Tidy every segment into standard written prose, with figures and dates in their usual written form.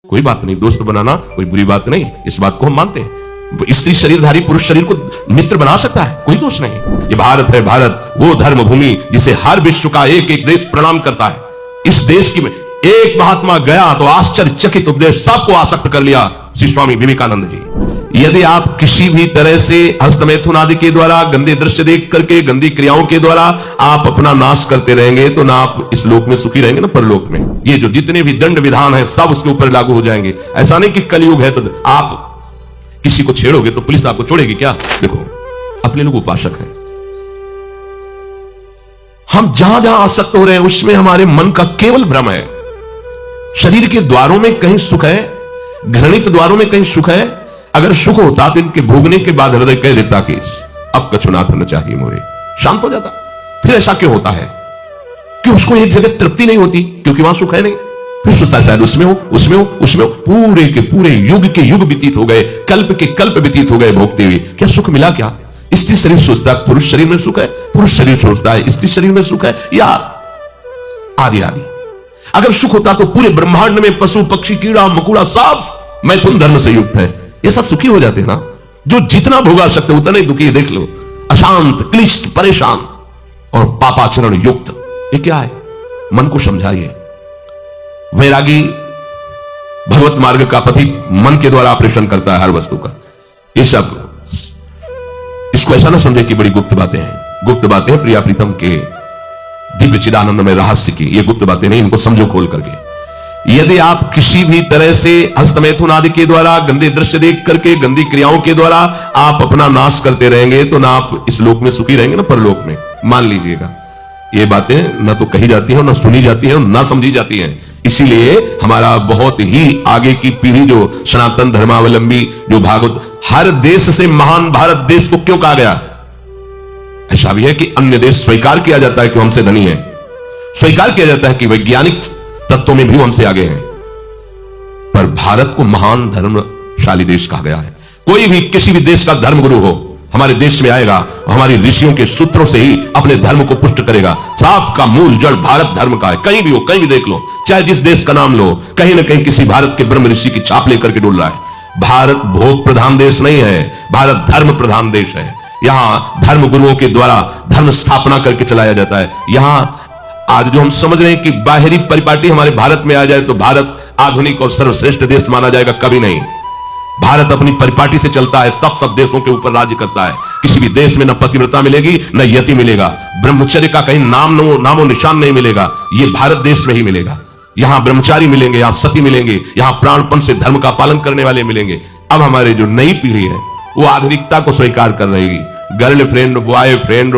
कोई बात नहीं, दोस्त बनाना कोई बुरी बात नहीं, इस बात को हम मानते हैं। स्त्री शरीरधारी पुरुष शरीर को मित्र बना सकता है, कोई दोष नहीं। ये भारत है, भारत वो धर्म भूमि जिसे हर विश्व का एक एक देश प्रणाम करता है। इस देश की एक महात्मा गया तो आश्चर्यचकित उपदेश सबको आसक्त कर लिया, श्री स्वामी विवेकानंद जी। यदि आप किसी भी तरह से हस्तमैथुन आदि के द्वारा, गंदे दृश्य देख करके, गंदी क्रियाओं के द्वारा आप अपना नाश करते रहेंगे तो ना आप इस लोक में सुखी रहेंगे ना परलोक में। ये जो जितने भी दंड विधान है सब उसके ऊपर लागू हो जाएंगे। ऐसा नहीं कि कलयुग है तो आप किसी को छेड़ोगे तो पुलिस आपको छोड़ेगी क्या? देखो, अपने लोग उपासक हैं, हम जहां जहां आसक्त हो रहे हैं उसमें हमारे मन का केवल भ्रम है। शरीर के द्वारों में कहीं सुख है, घृणित द्वारों में कहीं सुख है। अगर सुख होता तो इनके भोगने के बाद हृदय कह देता कि अब कछुनाथ न चाहिए मोरे, शांत हो जाता। फिर ऐसा क्यों होता है कि उसको एक जगह तृप्ति नहीं होती? क्योंकि वहां सुख है नहीं। फिर सोचता है शायद उसमें हो, उसमें हो, उसमें हो। पूरे के पूरे युग के युग व्यतीत हो गए, कल्प के कल्प व्यतीत हो गए भोगते हुए, क्या सुख मिला? क्या स्त्री शरीर सोचता है पुरुष शरीर में सुख है, पुरुष शरीर सोचता है स्त्री शरीर में सुख है, या आदि आदि। अगर सुख होता तो पूरे ब्रह्मांड में पशु पक्षी कीड़ा मकुड़ा सब मैथुन धर्म से युक्त है, ये सब सुखी हो जाते हैं ना। जो जितना भोगा सकते उतना ही दुखी। देख लो, अशांत, क्लिष्ट, परेशान और पापाचरण युक्त। ये क्या है? मन को समझाइए। वैरागी भगवत मार्ग का पथिक मन के द्वारा ऑपरेशन करता है हर वस्तु का। ये सब इसको ऐसा ना समझे कि बड़ी गुप्त बातें हैं। गुप्त बातें हैं प्रिया प्रीतम के दिव्य चिदानंद में रहस्य की। ये गुप्त बातें नहीं, इनको समझो खोल करके। यदि आप किसी भी तरह से हस्तमैथुन आदि के द्वारा, गंदे दृश्य देख करके, गंदी क्रियाओं के द्वारा आप अपना नाश करते रहेंगे तो ना आप इस लोक में सुखी रहेंगे ना परलोक में। मान लीजिएगा, ये बातें ना तो कही जाती हैं, ना सुनी जाती हैं, ना समझी जाती हैं। इसीलिए हमारा बहुत ही आगे की पीढ़ी जो सनातन धर्मावलंबी, जो भागवत, हर देश से महान भारत देश को क्यों कहा गया? ऐसा भी है कि अन्य देश स्वीकार किया जाता है कि हमसे धनी है, स्वीकार किया जाता है कि वैज्ञानिक तत्वों में भी हमसे आगे हैं, पर भारत को महान धर्मशाली देश कहा गया है। कोई भी किसी भी देश का धर्मगुरु हो हमारे देश में आएगा और हमारी ऋषियों के सूत्रों से ही अपने धर्म को पुष्ट करेगा। साफ का मूल जड़ भारत धर्म का है। कहीं भी हो, कहीं भी देख लो, चाहे जिस देश का नाम लो, कहीं ना कहीं किसी भारत के ब्रह्म ऋषि की छाप लेकर के डोल रहा है। भारत भोग प्रधान देश नहीं है, भारत धर्म प्रधान देश है। यहां धर्म गुरुओं के द्वारा धर्म स्थापना करके चलाया जाता है। यहां आज जो हम समझ रहे हैं कि बाहरी परिपाटी हमारे भारत में आ जाए तो भारत आधुनिक और सर्वश्रेष्ठ देश माना जाएगा, कभी नहीं। भारत अपनी परिपाटी से चलता है, तब सब देशों के ऊपर राज्य करता है। किसी भी देश में न पतिव्रता मिलेगी न यति मिलेगा, ब्रह्मचर्य का कहीं नामो निशान नहीं मिलेगा। ये भारत देश में ही मिलेगा। यहां ब्रह्मचारी मिलेंगे, यहां सती मिलेंगे, यहां प्राणपण से धर्म का पालन करने वाले मिलेंगे। अब हमारे जो नई पीढ़ी है वो आधुनिकता को स्वीकार कर रहेगी। गर्लफ्रेंड, बॉयफ्रेंड,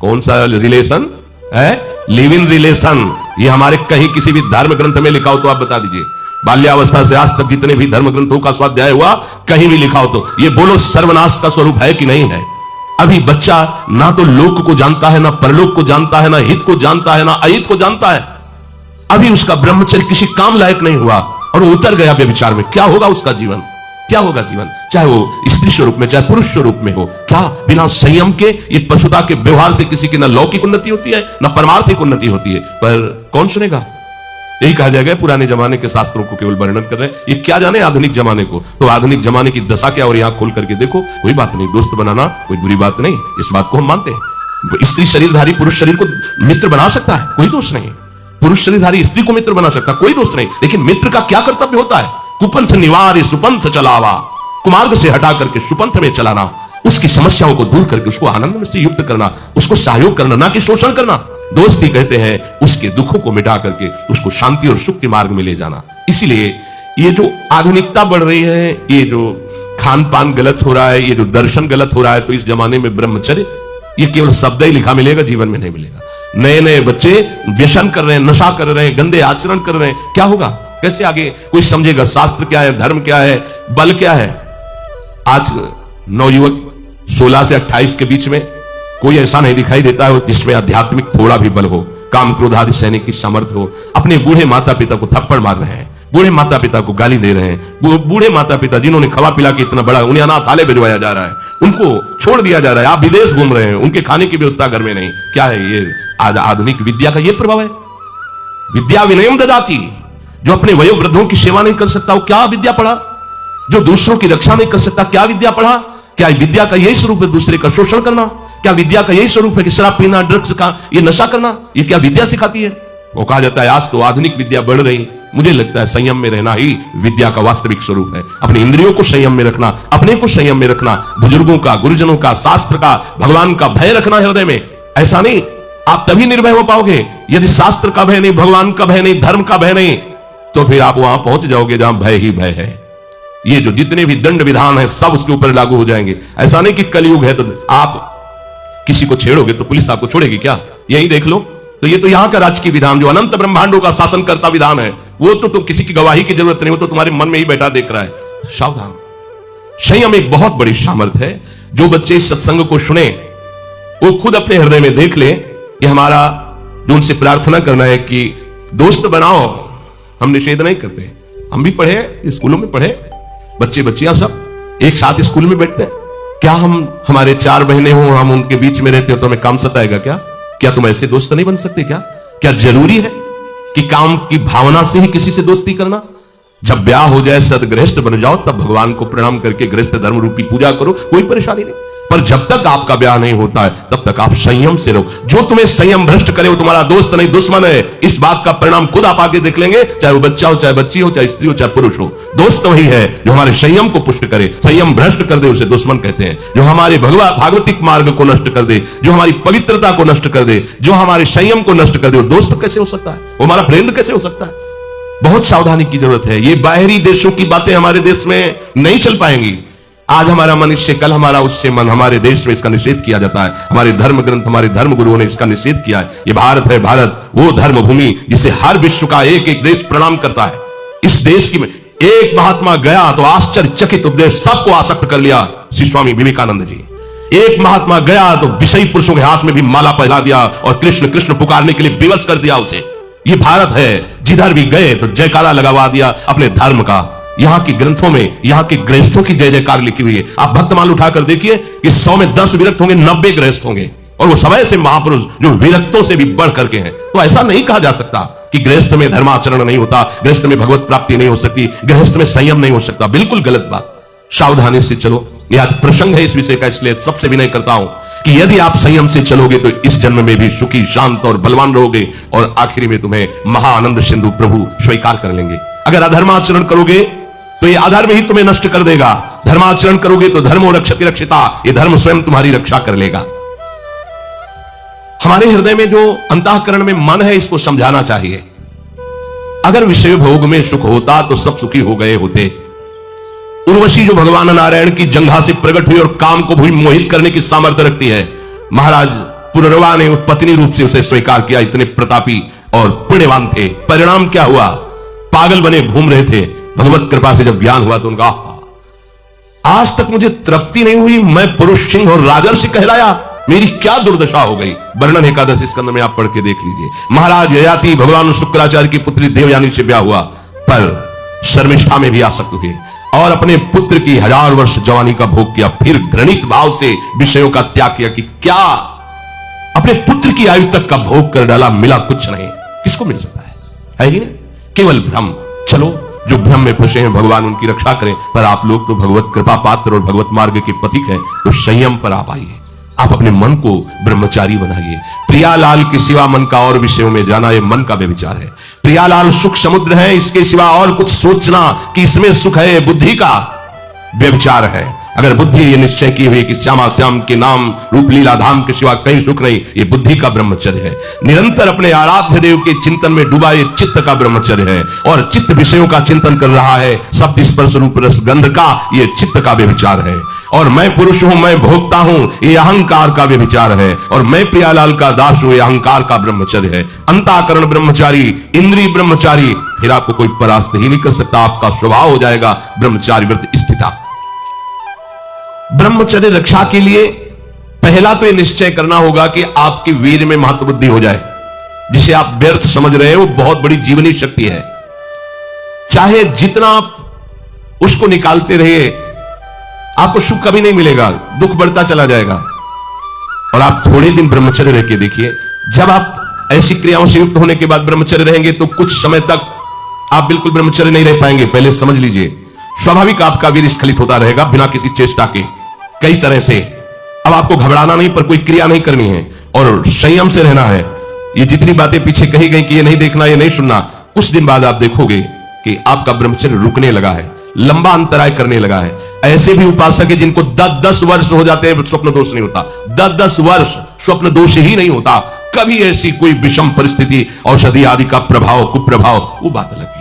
कौन सा रिलेशन है? Live in relation. ये हमारे कहीं किसी भी धर्म ग्रंथ में लिखा हो तो आप बता दीजिए। बाल्यावस्था से आज तक जितने भी धर्म ग्रंथों का स्वाध्याय हुआ, कहीं भी लिखा हो तो ये बोलो सर्वनाश का स्वरूप है कि नहीं है? अभी बच्चा ना तो लोक को जानता है, ना परलोक को जानता है, ना हित को जानता है, ना अहित को जानता है। अभी उसका ब्रह्मचर्य किसी काम लायक नहीं हुआ और वो उतर गया व्यभिचार में। क्या होगा उसका जीवन? क्या होगा जीवन? चाहे वो स्त्री स्वरूप में चाहे पुरुष स्वरूप में हो। क्या बिना संयम के ये पशुता के व्यवहार से किसी की ना लौकिक उन्नति होती है ना परमार्थिक उन्नति होती है? पर कौन सुनेगा? यही कहा जाएगा पुराने जमाने के शास्त्रों को केवल वर्णन कर रहे हैं, ये क्या जाने आधुनिक जमाने को। तो आधुनिक जमाने की दशा क्या, और यहां खोल करके देखो। कोई बात नहीं, दोस्त बनाना कोई बुरी बात नहीं, इस बात को हम मानते हैं। स्त्री शरीरधारी पुरुष शरीर को मित्र बना सकता है, कोई दोष नहीं। पुरुष शरीरधारी स्त्री को मित्र बना सकता है, कोई दोष नहीं। लेकिन मित्र का क्या कर्तव्य होता है? कुपंथ निवार सुपंथ चलावा, कुमार्ग से हटा करके सुपंथ में चलाना, उसकी समस्याओं को दूर करके उसको आनंद से युक्त करना, उसको सहयोग करना, ना कि शोषण करना। दोस्ती कहते हैं उसके दुखों को मिटा करके उसको शांति और सुख के मार्ग में ले जाना। इसीलिए ये जो आधुनिकता बढ़ रही है, ये जो खान पान गलत हो रहा है, ये जो दर्शन गलत हो रहा है, तो इस जमाने में ब्रह्मचर्य ये केवल शब्द ही लिखा मिलेगा, जीवन में नहीं मिलेगा। नए नए बच्चे व्यसन कर रहे हैं, नशा कर रहे हैं, गंदे आचरण कर रहे हैं। क्या होगा? कैसे आगे कोई समझेगा? शास्त्र क्या है, धर्म क्या है, बल क्या है? आज नवयुवक 16 से 28 के बीच में कोई ऐसा नहीं दिखाई देता है जिसमें आध्यात्मिक थोड़ा भी बल हो, काम क्रोध आदि सहने की सामर्थ्य हो। अपने बूढ़े माता पिता को थप्पड़ मार रहे हैं, बूढ़े माता पिता को गाली दे रहे हैं। बूढ़े माता पिता जिन्होंने खवा पिला के इतना बड़ा, उन्हें अनाथालय भिजवाया जा रहा है, उनको छोड़ दिया जा रहा है। आप विदेश घूम रहे हैं, उनके खाने की व्यवस्था घर में नहीं। क्या है ये? आज आधुनिक विद्या का ये प्रभाव है। विद्या विनयम ददाति, जो अपने वयोवृद्धों की सेवा नहीं कर सकता वो क्या विद्या पढ़ा? जो दूसरों की रक्षा नहीं कर सकता क्या विद्या पढ़ा? क्या विद्या का यही स्वरूप है दूसरे का शोषण करना? क्या विद्या का यही स्वरूप है कि शराब पीना, ड्रग्स का ये नशा करना? ये क्या विद्या सिखाती है? वो कहा जाता है आज तो आधुनिक विद्या बढ़ रही, मुझे लगता है संयम में रहना ही विद्या का वास्तविक स्वरूप है। अपनी इंद्रियों को संयम में रखना, अपने को संयम में रखना, बुजुर्गों का, गुरुजनों का, शास्त्र का, भगवान का भय रखना हृदय में। ऐसा नहीं, आप तभी निर्भय हो पाओगे यदि शास्त्र का भय नहीं, भगवान का भय नहीं, धर्म का भय नहीं, तो फिर आप वहां पहुंच जाओगे जहां भय ही भय है। ये जो जितने भी दंड विधान है सब उसके ऊपर लागू हो जाएंगे। ऐसा नहीं कि कलयुग है तो आप किसी को छेड़ोगे तो पुलिस आपको छोड़ेगी क्या? यही देख लो। तो ये तो यहां का राजकीय विधान जो अनंत ब्रह्मांडों का शासन करता विधान है, वो तो तुम किसी की गवाही की जरूरत नहीं, वो तो तुम्हारे मन में ही बैठा देख रहा है। सावधान। संयम एक बहुत बड़ी सामर्थ है। जो बच्चे इस सत्संग को सुने वो खुद अपने हृदय में देख ले कि हमारा जो उनसे प्रार्थना करना है कि दोस्त बनाओ। हम निषेध नहीं करते, हम भी पढ़े, स्कूलों में पढ़े, बच्चे बच्चियां सब एक साथ स्कूल में बैठते हैं। क्या हम हमारे 4 बहनें हो, हम उनके बीच में रहते हो तो हमें काम सताएगा क्या? क्या तुम ऐसे दोस्त नहीं बन सकते क्या? क्या जरूरी है कि काम की भावना से ही किसी से दोस्ती करना? जब ब्याह हो जाए, सदगृहस्थ बन जाओ, तब भगवान को प्रणाम करके गृहस्थ धर्म रूपी पूजा करो, कोई परेशानी नहीं। पर जब तक आपका ब्याह नहीं होता है तब तक आप संयम से रहो। जो तुम्हें संयम भ्रष्ट करे वो तुम्हारा दोस्त नहीं दुश्मन है। इस बात का परिणाम खुद आप आगे देख लेंगे, चाहे वो बच्चा हो, चाहे बच्ची हो, चाहे स्त्री हो, चाहे पुरुष हो। दोस्त वही है जो हमारे संयम को पुष्ट करे। संयम भ्रष्ट कर दे उसे दुश्मन कहते हैं। जो हमारे भागवतिक मार्ग को नष्ट कर दे, जो हमारी पवित्रता को नष्ट कर दे, जो हमारे संयम को नष्ट कर दे, वो दोस्त कैसे हो सकता है? वो हमारा फ्रेंड कैसे हो सकता है? बहुत सावधानी की जरूरत है। ये बाहरी देशों की बातें हमारे देश में नहीं चल पाएंगी। आज हमारा मन इससे, कल हमारा उससे मन। हमारे देश में इसका निषेध किया जाता है। हमारे धर्म ग्रंथ, हमारे धर्म गुरुओं ने इसका निषेध किया है। ये भारत है, भारत वो धर्म भूमि जिसे हर विश्व का एक एक देश प्रणाम करता है। इस देश की एक महात्मा गया तो आश्चर्यचकित उपदेश सबको आसक्त कर लिया, श्री स्वामी विवेकानंद जी। एक महात्मा गया तो विषयी पुरुषों के हाथ में भी माला पहना दिया और कृष्ण कृष्ण पुकारने के लिए विवश कर दिया उसे। ये भारत है, जिधर भी गए तो जयकारा लगवा दिया अपने धर्म का। यहां के ग्रंथों में यहां के गृहस्थों की जय जयकार लिखी हुई है। आप भक्तमाल उठाकर देखिए कि 100 में 10 विरक्त होंगे, 90 गृहस्थ होंगे, और वो सब ऐसे महापुरुष जो विरक्तों से भी बढ़ करके हैं। तो ऐसा नहीं कहा जा सकता कि गृहस्थ में धर्माचरण नहीं होता, गृहस्थ में भगवत प्राप्ति नहीं हो सकती, गृहस्थ में संयम नहीं हो सकता। बिल्कुल गलत बात। सावधानी से चलो। यह प्रसंग है इस विषय का, इसलिए सबसे विनय करता हूं कि यदि आप संयम से चलोगे तो इस जन्म में भी सुखी, शांत और बलवान रहोगे, और आखिरी में तुम्हें महाआनंद सिंधु प्रभु स्वीकार कर लेंगे। अगर अधर्माचरण करोगे तो ये अधर्म ही तुम्हें नष्ट कर देगा। धर्माचरण करोगे तो धर्मो रक्षति रक्षिता, ये धर्म स्वयं तुम्हारी रक्षा कर लेगा। हमारे हृदय में जो अंतःकरण में मन है, इसको समझाना चाहिए। अगर विषय भोग में सुख होता तो सब सुखी हो गए होते। उर्वशी जो भगवान नारायण की जंघा से प्रकट हुई और काम को भी मोहित करने की सामर्थ्य रखती है, महाराज पुनर्वा ने पत्नी रूप से उसे स्वीकार किया। इतने प्रतापी और पुण्यवान थे। परिणाम क्या हुआ? पागल बने घूम रहे थे। भगवत कृपा से जब ज्ञान हुआ तो उनका आज तक मुझे तृप्ति नहीं हुई, मैं पुरुष सिंह और राजर्षि कहलाया, मेरी क्या दुर्दशा हो गई। वर्णन एकादश स्कंद में आप पढ़ के देख लीजिए। महाराज ययाति भगवान शुक्राचार्य की पुत्री देवयानी से ब्याह हुआ, पर शर्मिष्ठा में भी आसक्त हुए और अपने पुत्र की 1000 वर्ष जवानी का भोग किया। फिर घृणित भाव से विषयों का त्याग किया कि क्या अपने पुत्र की आयु तक का भोग कर डाला, मिला कुछ नहीं। किसको मिल सकता है ही नहीं, केवल भ्रम। चलो, जो भ्रम में फंसे हैं भगवान उनकी रक्षा करें, पर आप लोग तो भगवत कृपा पात्र और भगवत मार्ग के पथिक हैं, तो संयम पर आप आइए। आप अपने मन को ब्रह्मचारी बनाइए। प्रियालाल के सिवा मन का और विषयों में जाना, यह मन का व्यभिचार है। प्रियालाल सुख समुद्र है, इसके सिवा और कुछ सोचना कि इसमें सुख है, बुद्धि का व्यभिचार है। अगर बुद्धि ये निश्चय की हुई कि श्यामा श्याम के नाम रूप लीला धाम के सिवा कहीं सुख नहीं, ये बुद्धि का ब्रह्मचर्य है। निरंतर अपने आराध्य देव के चिंतन में डूबा ये चित्त का ब्रह्मचर्य है, और चित्त विषयों का चिंतन कर रहा है, शब्द स्पर्श रूप रस गंध का, ये चित्त का व्यभिचार है। और मैं पुरुष हूं, मैं भोगता हूं, ये अहंकार का व्यभिचार है। और मैं प्रियालाल का दास हूं, ये अहंकार का ब्रह्मचर्य है। अंतःकरण ब्रह्मचारी, इंद्रिय ब्रह्मचारी, फिर आपको कोई परास्त ही नहीं कर सकता। आपका स्वभाव हो जाएगा ब्रह्मचारी व्रत स्थिता। ब्रह्मचर्य रक्षा के लिए पहला तो यह निश्चय करना होगा कि आपकी वीर में महत्व बुद्धि हो जाए। जिसे आप व्यर्थ समझ रहे हैं वो बहुत बड़ी जीवनी शक्ति है। चाहे जितना आप उसको निकालते रहिए, आपको सुख कभी नहीं मिलेगा, दुख बढ़ता चला जाएगा। और आप थोड़े दिन ब्रह्मचर्य रह के देखिए, जब आप ऐसी क्रियाओं से युक्त होने के बाद ब्रह्मचर्य रहेंगे तो कुछ समय तक आप बिल्कुल ब्रह्मचर्य नहीं रह पाएंगे। पहले समझ लीजिए, स्वाभाविक आपका वीर स्खलित होता रहेगा बिना किसी चेष्टा के, कई तरह से। अब आपको घबराना नहीं, पर कोई क्रिया नहीं करनी है और संयम से रहना है। ये जितनी बातें पीछे कही गई कि ये नहीं देखना, ये नहीं सुनना, कुछ दिन बाद आप देखोगे कि आपका ब्रह्मचर्य रुकने लगा है, लंबा अंतराय करने लगा है। ऐसे भी उपासक है जिनको 10-10 वर्ष हो जाते हैं, स्वप्न दोष नहीं होता। 10-10 वर्ष स्वप्न दोष ही नहीं होता। कभी ऐसी कोई विषम परिस्थिति, औषधि आदि का प्रभाव, कुप्रभाव, वो बात अलग है।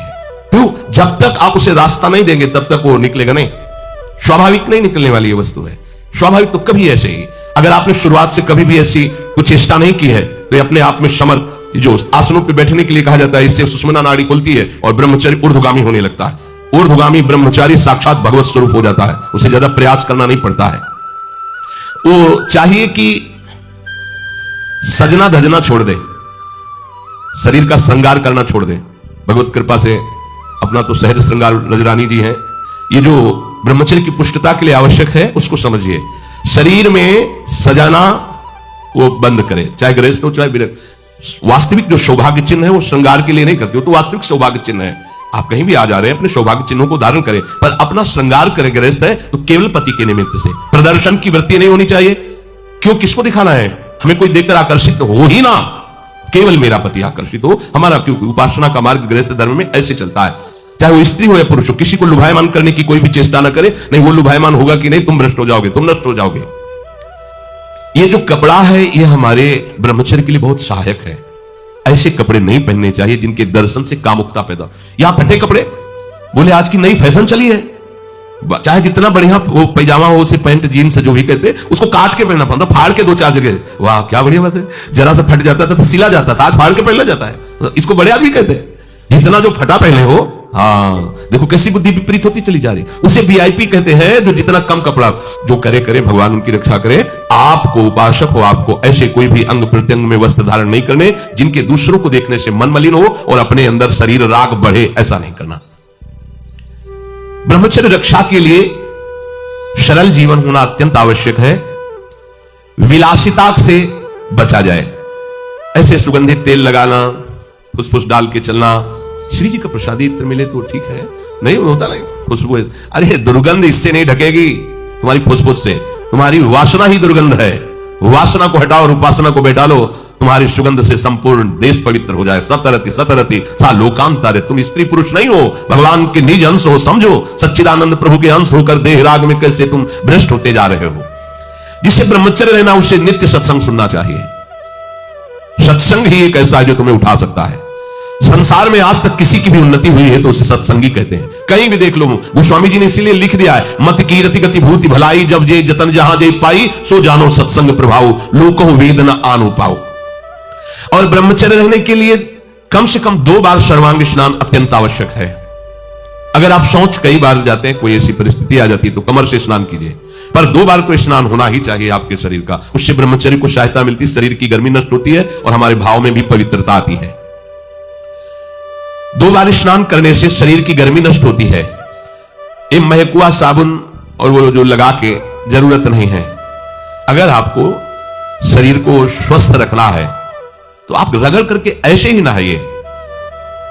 क्यों? जब तक आप उसे रास्ता नहीं देंगे तब तक वो निकलेगा नहीं। स्वाभाविक नहीं निकलने वाली ये वस्तु है। स्वाभाविक तो कभी ऐसे ही, अगर आपने शुरुआत से कभी भी ऐसी कुछ चेष्टा नहीं की है तो अपने आप में समर्थ, जो आसनों पर बैठने के लिए कहा जाता है, इससे सुषुम्ना नाड़ी खुलती है और ब्रह्मचर्य ऊर्ध्वगामी होने लगता है। ऊर्ध्वगामी ब्रह्मचारी साक्षात भगवत स्वरूप हो जाता है, उसे ज्यादा प्रयास करना नहीं पड़ता है। वो चाहिए कि सजना धजना छोड़ दे, शरीर का श्रृंगार करना छोड़ दे। भगवत कृपा से अपना तो सहज श्रृंगार रजरानी जी हैं। ये जो ब्रह्मचर्य की पुष्टता के लिए आवश्यक है उसको समझिए। शरीर में सजाना वो बंद करे, चाहे गृहस्थ हो चाहे विरक्त। वास्तविक जो सौभाग्य चिन्ह है वो श्रृंगार के लिए नहीं करते हो, तो वास्तविक सौभाग्य चिन्ह है। आप कहीं भी आ जा रहे हैं, अपने सौभाग्य चिन्हों को धारण करें, पर अपना श्रृंगार करें। गृहस्थ है तो केवल पति के निमित्त से, प्रदर्शन की वृत्ति नहीं होनी चाहिए। क्यों? किसको दिखाना है? हमें कोई देखकर आकर्षित हो ही ना, केवल मेरा पति आकर्षित हो हमारा। क्योंकि उपासना का मार्ग गृहस्थ धर्म में ऐसे चलता है, चाहे वो स्त्री हो या पुरुष हो। किसी को लुभायमान करने की कोई भी चेष्टा ना करे, नहीं वो लुभायमान होगा कि नहीं, तुम भ्रष्ट हो जाओगे, तुम नष्ट हो जाओगे। ये जो कपड़ा है ये हमारे ब्रह्मचर्य के लिए बहुत सहायक है। ऐसे कपड़े नहीं पहनने चाहिए जिनके दर्शन से कामुकता पैदा। यहां फटे कपड़े, बोले आज की नई फैशन चली है, चाहे जितना बढ़िया वो पैजामा हो, उसे पैंट जीन्स जो भी कहते, उसको काट के पहनना पड़ता, फाड़ के 2-4 जगह। वाह क्या बढ़िया बात है। जरा सा फट जाता था तो सिला जाता था, आज फाड़ के पहना जाता है। इसको बड़े आदमी कहते हैं। जितना जो फटा पहने हो, हाँ देखो कैसी बुद्धि विपरीत होती चली जा रही। उसे वीआईपी कहते हैं जो जितना कम कपड़ा जो करे करे, भगवान उनकी रक्षा करे। आपको उपासक हो, आपको ऐसे कोई भी अंग प्रत्यंग में वस्त्र धारण नहीं करने जिनके दूसरों को देखने से मन मलिन हो और अपने अंदर शरीर राग बढ़े, ऐसा नहीं करना। ब्रह्मचर्य रक्षा के लिए सरल जीवन होना अत्यंत आवश्यक है। विलासिता से बचा जाए। ऐसे सुगंधित तेल लगाना, फुसफुस डाल के चलना, श्री जी का प्रसादी इत्र मिले तो ठीक है, नहीं होता नहीं खुशबू। अरे दुर्गंध इससे नहीं ढकेगी, तुम्हारी फुसफुस से। तुम्हारी वासना ही दुर्गंध है। वासना को हटाओ और उपासना को बैठा लो, तुम्हारी सुगंध से संपूर्ण देश पवित्र हो जाए। सतरति सतरति सा लोकांतर। तुम स्त्री पुरुष नहीं हो, भगवान के निज अंश हो, समझो। सच्चिदानंद प्रभु के अंश होकर देह राग में कैसे तुम भ्रष्ट होते जा रहे हो। जिसे ब्रह्मचर्य रहना उसे नित्य सत्संग सुनना चाहिए। सत्संग ही एक ऐसा है जो तुम्हें उठा सकता है। संसार में आज तक किसी की भी उन्नति हुई है तो उसे सत्संगी कहते हैं। कहीं भी देख लो, गोस्वामी जी ने इसीलिए लिख दिया है, मत कीरति गति भूति भलाई, जब जे जतन जहां जे पाई, सो जानो सत्संग प्रभाव, लोको वेद न आनु पाओ। और ब्रह्मचर्य रहने के लिए कम से कम 2 बार सर्वांग स्नान अत्यंत आवश्यक है। अगर आप शौच कई बार जाते हैं, कोई ऐसी परिस्थिति आ जाती है तो कमर से स्नान कीजिए, पर 2 बार तो स्नान होना ही चाहिए आपके शरीर का। उससे ब्रह्मचर्य को सहायता मिलती है, शरीर की गर्मी नष्ट होती है और हमारे भाव में भी पवित्रता आती है। 2 बार स्नान करने से शरीर की गर्मी नष्ट होती है। ये महकुआ साबुन और वो जो लगा के जरूरत नहीं है। अगर आपको शरीर को स्वस्थ रखना है तो आप रगड़ करके ऐसे ही नहाइए।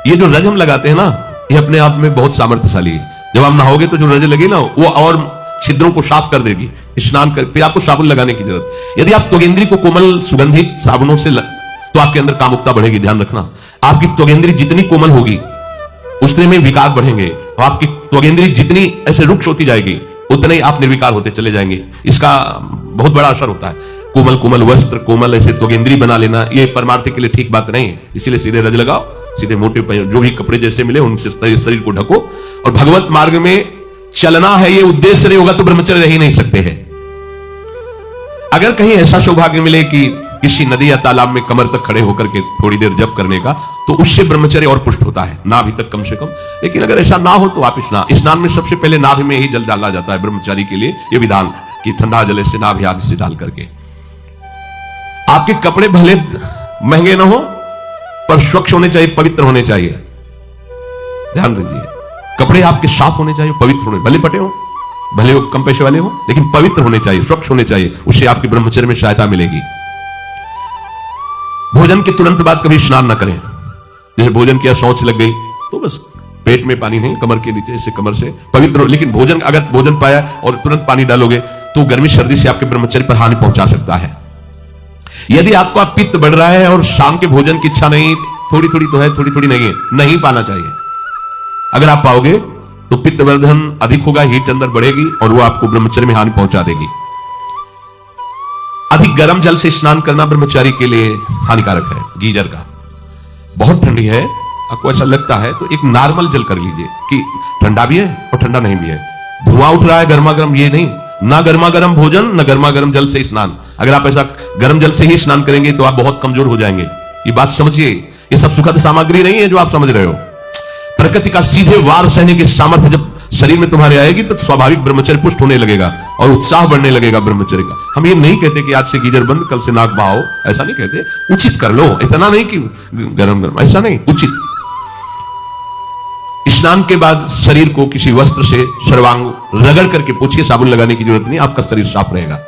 ये जो रज हम लगाते हैं ना, ये अपने आप में बहुत सामर्थ्यशाली है। जब आप नहाओगे तो जो रज लगी ना, वो और छिद्रों को साफ कर देगी। स्नान कर फिर आपको साबुन लगाने की जरूरत। यदि आप त्वगेंद्री को कोमल सुगंधित साबुनों से तो आपके अंदर कामुकता बढ़ेगी। ध्यान रखना, आपकी त्वगेंद्री जितनी कोमल होगी उतने में विकार बढ़ेंगे, और आपकी त्वगेंद्री जितनी ऐसे रुक्ष होती जाएगी उतने ही आप निर्विकार होते चले जाएंगे। इसका बहुत बड़ा असर होता है। कोमल कोमल वस्त्र, कोमल ऐसे त्वगेंद्री बना लेना, ये परमार्थ के लिए ठीक बात नहीं है। इसीलिए सीधे रज लगाओ, सीधे मोटे जो भी कपड़े जैसे मिले उनसे शरीर को ढको। और भगवत मार्ग में चलना है, ये उद्देश्य नहीं होगा तो ब्रह्मचर्य रह ही नहीं सकते हैं। अगर कहीं ऐसा सौभाग्य मिले कि किसी नदी या तालाब में कमर तक खड़े होकर के थोड़ी देर जप करने का, तो उससे ब्रह्मचर्य और पुष्ट होता है, नाभि तक कम से कम। लेकिन अगर ऐसा ना हो तो आप स्नान में सबसे पहले नाभि में ही जल डाला जाता है ब्रह्मचारी के लिए। यह विधान कि ठंडा जल से नाभि आदि से डाल करके। आपके कपड़े भले महंगे ना हो पर स्वच्छ होने चाहिए, पवित्र होने चाहिए। ध्यान दीजिए, कपड़े आपके साफ होने चाहिए, पवित्र होने, भले पटे हो, भले वो कम पैसे वाले हो, लेकिन पवित्र होने चाहिए, स्वच्छ होने चाहिए। उससे आपके ब्रह्मचर्य में सहायता मिलेगी। भोजन के तुरंत बाद कभी स्नान ना करें। जैसे भोजन किया, शौच लग गई तो बस पेट में पानी नहीं, कमर के नीचे से, कमर से पवित्र हो। लेकिन भोजन, अगर भोजन पाया और तुरंत पानी डालोगे तो गर्मी सर्दी से आपके ब्रह्मचर्य पर हानि पहुंचा सकता है। यदि आपका पित्त बढ़ रहा है और शाम के भोजन की इच्छा नहीं, थोड़ी थोड़ी तो है, थोड़ी थोड़ी नहीं है, नहीं पाना चाहिए। अगर आप पाओगे तो पित्त वर्धन अधिक होगा, हीट अंदर बढ़ेगी और वो आपको ब्रह्मचर्य में हानि पहुंचा देगी। अधिक गर्म जल से स्नान करना ब्रह्मचारी के लिए हानिकारक है। गीजर का बहुत ठंडी है, आपको ऐसा लगता है तो एक नॉर्मल जल कर लीजिए कि ठंडा भी है और ठंडा नहीं भी है। धुआं उठ रहा है गर्मा गर्म, ये नहीं, ना गर्मा गर्म भोजन ना गर्मा गर्म जल से स्नान। अगर आप ऐसा गर्म जल से ही स्नान करेंगे तो आप बहुत कमजोर हो जाएंगे। ये बात समझिए, ये सब सुखद सामग्री नहीं है जो आप समझ रहे हो। प्रकृति का सीधे वार सहने की सामर्थ्य जब शरीर में तुम्हारे आएगी तो स्वाभाविक ब्रह्मचर्य पुष्ट होने लगेगा और उत्साह बढ़ने लगेगा ब्रह्मचर्य का। हम ये नहीं कहते कि आज से गीजर बंद, कल से नाक बहाओ, ऐसा नहीं कहते। उचित कर लो, इतना नहीं कि गरम गरम, ऐसा नहीं, उचित। स्नान के बाद शरीर को किसी वस्त्र से सर्वांग रगड़ करके पोछिए, साबुन लगाने की जरूरत नहीं, आपका शरीर साफ रहेगा।